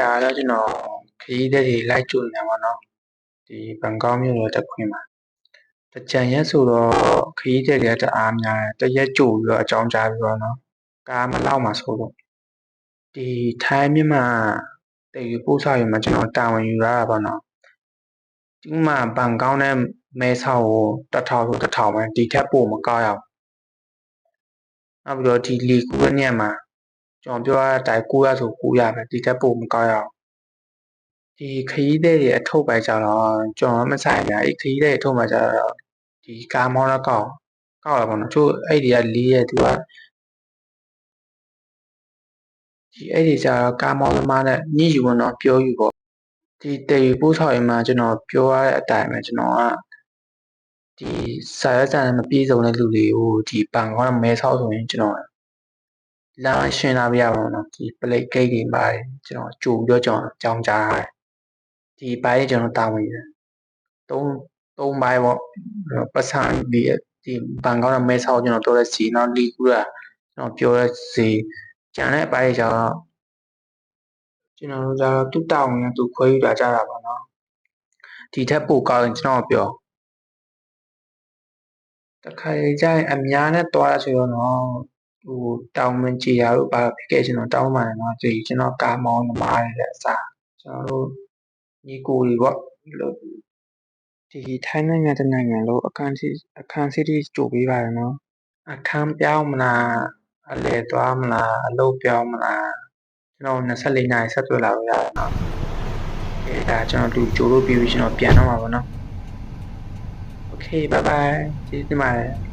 ဒါတော့ကျွန်တော်ခရီးသည်တွေလိုက်ကြိုနေပါတော့ဒီဘန်ကောက်မြို့တော်တက်ခွင်မှာတကြံရက်ဆိုတော့ခရီးသည်တွေတအားများတယ်တရက်ကြိုပြီးတော့အကြောင်းကြားပြီးတော့နော်ကားမလောက်မှာဆိုတော့ဒီထိုင်းမြန်မာတေယူပို့ဆောင်ရေးမှာကျွန်တော်တာဝန်ယူရတာပေါ့နော်ဒီမှာဘန်ကောက်နဲ့မဲဆောက်ကို1000ဆို1000ပဲဒီထက်ပိုမကောက်ရအောင်နောက်ပြီးတော့ဒီလီကူရဲ့ညမှာကျွန်တော်ပြောရတဲ့အတိုင်း900ဆို900ပဲဒီထက်ပိုမကောက်ရအောင်ဒီခရီးသည်တွေအထုပ်ပဲကြတော့ကျွန်တော်မဆိုင်ဘူးအဲ့ခရီးသည်အထုပ်မှာကြတော့ဒီကားမောင်းတော့ကောက်လာပေါ့နော်ချို့အဲ့ဒီက4ရက်သူကဒီအဲ့ဒီကြတော့ကားမောင်းသမားနဲ့ညှိယူပေါ့နော်ပြောယူပေါ့ဒီတည်ယူပို့ဆောင်ရေးမှာကျွန်တော်ပြောရတဲ့အတိုင်းပဲကျွန်တော်ကဒီစာရွက်စာတမ်းမပြည့်စုံတဲ့လူတွေကိုဒီဘန်ကောက်မဲဆောက်ဆိုရင်ကျွန်တော်လမ်းရှင်းလာပြရပါတော့ဒီ plate gate တွေပါတယ်ကျွန်တော်ကြိုပြီးတော့ကျွန်တော်အကြောင်းကြားရတယ်ဒီပိုင်းကျွန်တော်တာဝန်ယူတယ်3ပိုင်းပေါ့ပတ်စံဒီဘန်ကောက်နဲ့မဲဆောက်ကျွန်တော်ပြောတဲ့စီနောက်လီကူတာကျွန်တော်ပြောတဲ့စီကျန်တဲ့အပိုင်းကျတော့ကျွန်တော်တို့ကျတော့သူ့တောင်းနဲ့သူခွဲယူတာကြတာပါနော်ဒီထက်ပိုကောင်းရင်ကျွန်တော်ပြောတခါကျရင်အများနဲ့တွားရဆိုတော့နော်ဟိုတောင်းမကြည်ရလို့ပါဖြစ်ခဲ့ကျွန်တော်တောင်းပါတယ်နော်ဒီကျွန်တော်ကားမောင်းသမားတွေလည်းအစားကျွန်တော်တို့ညီကိုတွေပေါ့ဒီထိုင်းနိုင်ငံတနိုင်ငံလုံးအခန်းစီတီကြိုပေးပါတယ်နော်အခန်းပြောင်းမလားအလဲသွားမလားအလုပ်ပြောင်းမလားကျွန်တော်24နာရီဆက်သွယ်လာလို့ရတယ်နော်ဒါကျွန်တော်ကြိုလို့ပြီးပြီကျွန်တော်ပြန်တော့မှာပါနော်โอเคbye bye ကျေးဇူးတင်ပါတယ်